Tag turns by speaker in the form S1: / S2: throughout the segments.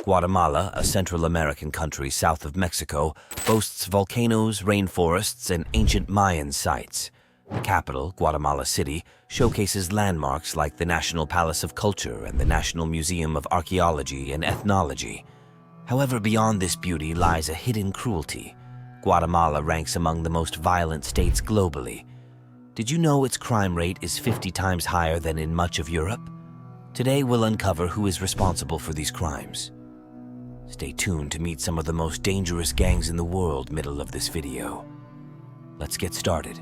S1: Guatemala, a Central American country south of Mexico, boasts volcanoes, rainforests, and ancient Mayan sites. The capital, Guatemala City, showcases landmarks like the National Palace of Culture and the National Museum of Archaeology and Ethnology. However, beyond this beauty lies a hidden cruelty. Guatemala ranks among the most violent states globally. Did you know its crime rate is 50 times higher than in much of Europe? Today we'll uncover who is responsible for these crimes. Stay tuned to meet some of the most dangerous gangs in the world middle of this video. Let's get started.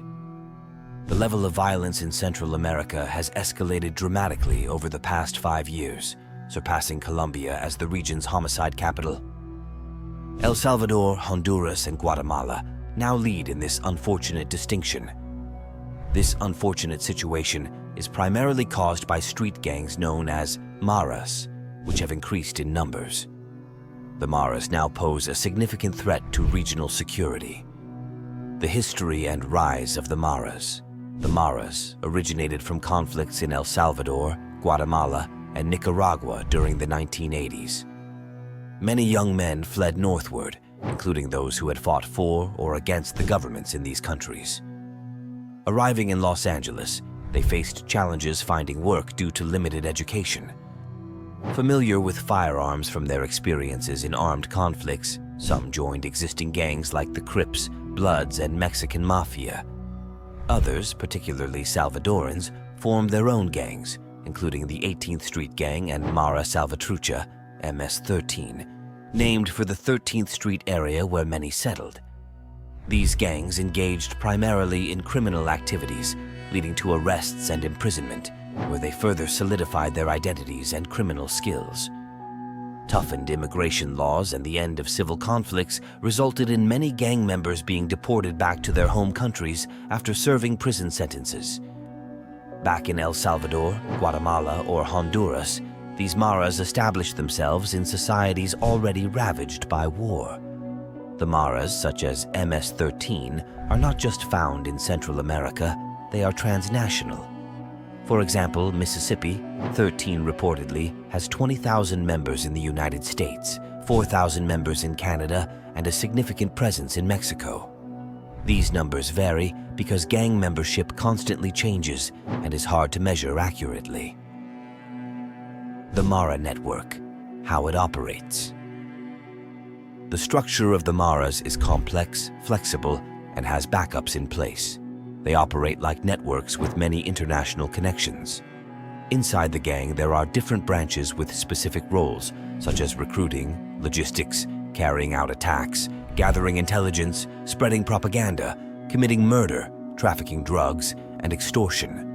S1: The level of violence in Central America has escalated dramatically over the past 5 years, surpassing Colombia as the region's homicide capital. El Salvador, Honduras, and Guatemala now lead in this unfortunate distinction. This unfortunate situation is primarily caused by street gangs known as maras, which have increased in numbers. The maras now pose a significant threat to regional security. The history and rise of the maras. The maras originated from conflicts in El Salvador, Guatemala, and Nicaragua during the 1980s. Many young men fled northward, including those who had fought for or against the governments in these countries. Arriving in Los Angeles, they faced challenges finding work due to limited education. Familiar with firearms from their experiences in armed conflicts, some joined existing gangs like the Crips, Bloods, and Mexican Mafia. Others, particularly Salvadorans, formed their own gangs, including the 18th Street Gang and Mara Salvatrucha, MS-13, named for the 13th Street area where many settled. These gangs engaged primarily in criminal activities, leading to arrests and imprisonment, where they further solidified their identities and criminal skills. Toughened immigration laws and the end of civil conflicts resulted in many gang members being deported back to their home countries after serving prison sentences. Back in El Salvador, Guatemala, or Honduras, these maras established themselves in societies already ravaged by war. The maras, such as MS-13, are not just found in Central America, they are transnational. For example, Mississippi, 13 reportedly, has 20,000 members in the United States, 4,000 members in Canada, and a significant presence in Mexico. These numbers vary because gang membership constantly changes and is hard to measure accurately. The Mara Network, how it operates. The structure of the maras is complex, flexible, and has backups in place. They operate like networks with many international connections. Inside the gang, there are different branches with specific roles, such as recruiting, logistics, carrying out attacks, gathering intelligence, spreading propaganda, committing murder, trafficking drugs, and extortion.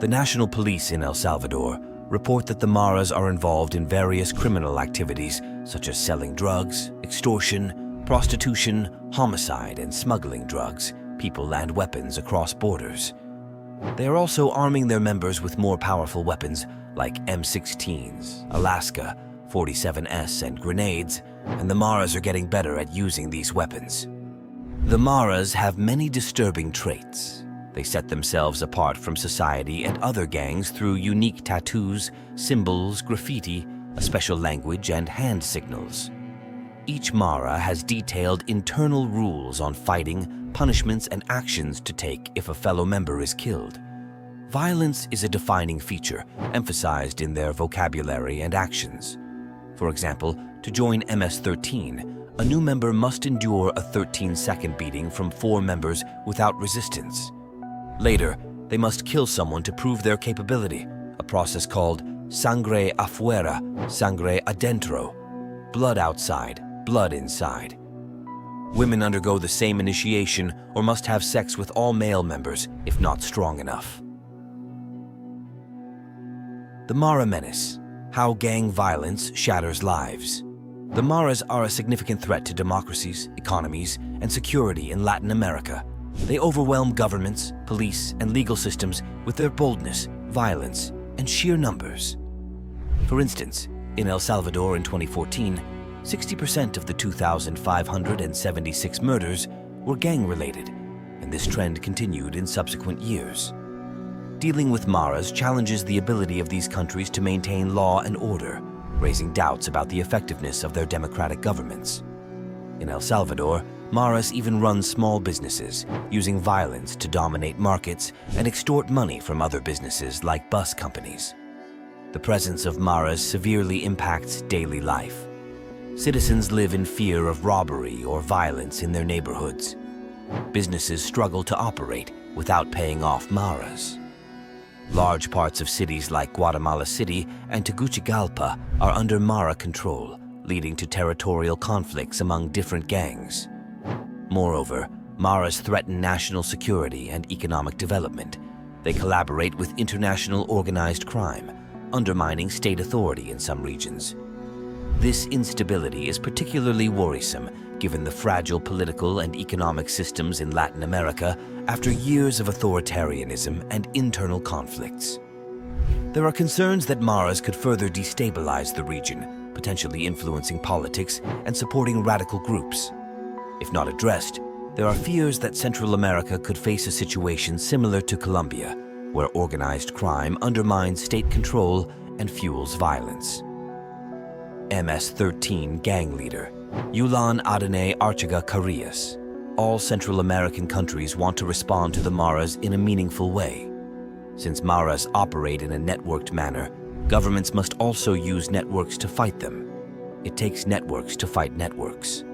S1: The national police in El Salvador report that the maras are involved in various criminal activities, such as selling drugs, extortion, prostitution, homicide, and smuggling drugs, people and weapons across borders. They are also arming their members with more powerful weapons like M16s, Alaska, 47S, and grenades, and the maras are getting better at using these weapons. The maras have many disturbing traits. They set themselves apart from society and other gangs through unique tattoos, symbols, graffiti, a special language, and hand signals. Each mara has detailed internal rules on fighting, punishments, and actions to take if a fellow member is killed. Violence is a defining feature, emphasized in their vocabulary and actions. For example, to join MS-13, a new member must endure a 13-second beating from 4 members without resistance. Later, they must kill someone to prove their capability, a process called sangre afuera, sangre adentro, blood outside, blood inside. Women undergo the same initiation or must have sex with all male members if not strong enough. The Mara Menace, how gang violence shatters lives. The maras are a significant threat to democracies, economies, and security in Latin America. They overwhelm governments, police, and legal systems with their boldness, violence, and sheer numbers. For instance, in El Salvador in 2014, 60% of the 2,576 murders were gang-related, and this trend continued in subsequent years. Dealing with maras challenges the ability of these countries to maintain law and order. raising doubts about the effectiveness of their democratic governments. In El Salvador, Maras even run small businesses, using violence to dominate markets and extort money from other businesses like bus companies. The presence of Maras severely impacts daily life. Citizens live in fear of robbery or violence in their neighborhoods. Businesses struggle to operate without paying off Maras. Large parts of cities like Guatemala City and Tegucigalpa are under Mara control, leading to territorial conflicts among different gangs. Moreover, Maras threaten national security and economic development. They collaborate with international organized crime, undermining state authority in some regions. This instability is particularly worrisome given the fragile political and economic systems in Latin America after years of authoritarianism and internal conflicts. There are concerns that Maras could further destabilize the region, potentially influencing politics and supporting radical groups. If not addressed, there are fears that Central America could face a situation similar to Colombia, where organized crime undermines state control and fuels violence. MS-13 gang leader, Yulan Adene Archaga Carillas. All Central American countries want to respond to the Maras in a meaningful way. Since Maras operate in a networked manner, governments must also use networks to fight them. It takes networks to fight networks.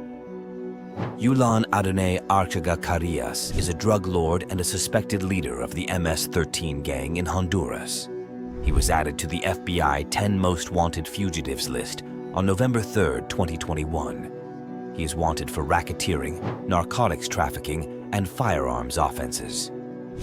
S1: Yulan Adene Archaga Carillas is a drug lord and a suspected leader of the MS-13 gang in Honduras. He was added to the FBI 10 Most Wanted Fugitives list on November 3, 2021. He is wanted for racketeering, narcotics trafficking, and firearms offenses.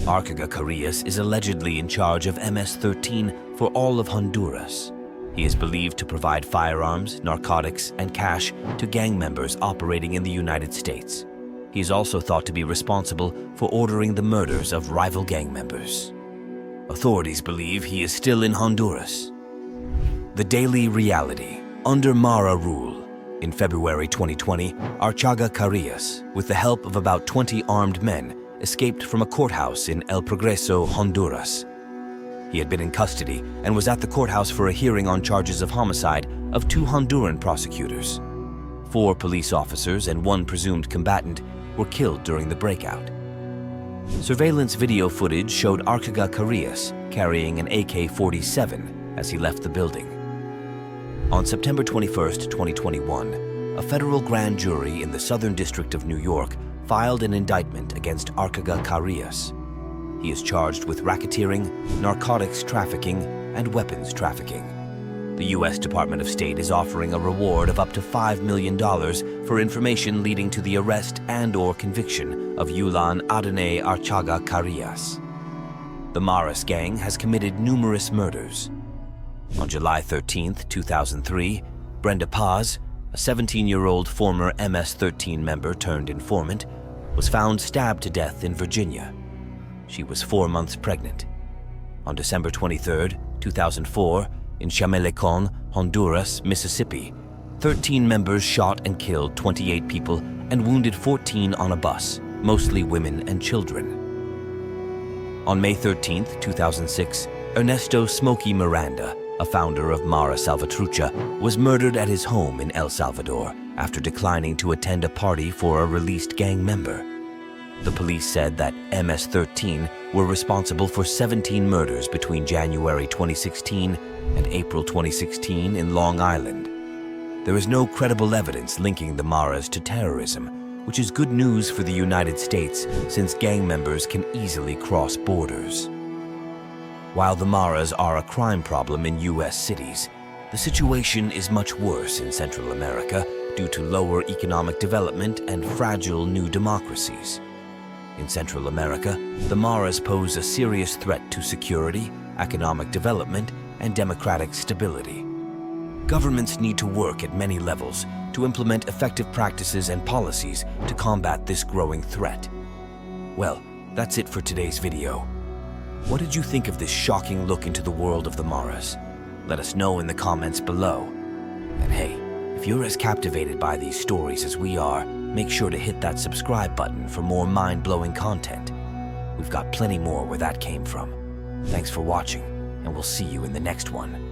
S1: Archaga Carillas is allegedly in charge of MS-13 for all of Honduras. He is believed to provide firearms, narcotics, and cash to gang members operating in the United States. He is also thought to be responsible for ordering the murders of rival gang members. Authorities believe he is still in Honduras. The daily reality. Under Mara rule, in February 2020, Archaga Carillas, with the help of about 20 armed men, escaped from a courthouse in El Progreso, Honduras. He had been in custody and was at the courthouse for a hearing on charges of homicide of 2 Honduran prosecutors. 4 police officers and 1 presumed combatant were killed during the breakout. Surveillance video footage showed Archaga Carillas carrying an AK-47 as he left the building. On September 21, 2021, a federal grand jury in the Southern District of New York filed an indictment against Archaga Carillas. He is charged with racketeering, narcotics trafficking, and weapons trafficking. The U.S. Department of State is offering a reward of up to $5 million for information leading to the arrest and/or conviction of Yulan Adene Archaga Carillas. The Maras gang has committed numerous murders. On July 13, 2003, Brenda Paz, a 17-year-old former MS-13 member turned informant, was found stabbed to death in Virginia. She was 4 months pregnant. On December 23, 2004, in Chamelecon, Honduras, Mississippi, 13 members shot and killed 28 people and wounded 14 on a bus, mostly women and children. On May 13, 2006, Ernesto Smokey Miranda, a founder of Mara Salvatrucha, was murdered at his home in El Salvador after declining to attend a party for a released gang member. The police said that MS-13 were responsible for 17 murders between January 2016 and April 2016 in Long Island. There is no credible evidence linking the Maras to terrorism, which is good news for the United States since gang members can easily cross borders. While the Maras are a crime problem in U.S. cities, the situation is much worse in Central America due to lower economic development and fragile new democracies. In Central America, the Maras pose a serious threat to security, economic development, and democratic stability. Governments need to work at many levels to implement effective practices and policies to combat this growing threat. Well, that's it for today's video. What did you think of this shocking look into the world of the Maras? Let us know in the comments below. And hey, if you're as captivated by these stories as we are, make sure to hit that subscribe button for more mind-blowing content. We've got plenty more where that came from. Thanks for watching, and we'll see you in the next one.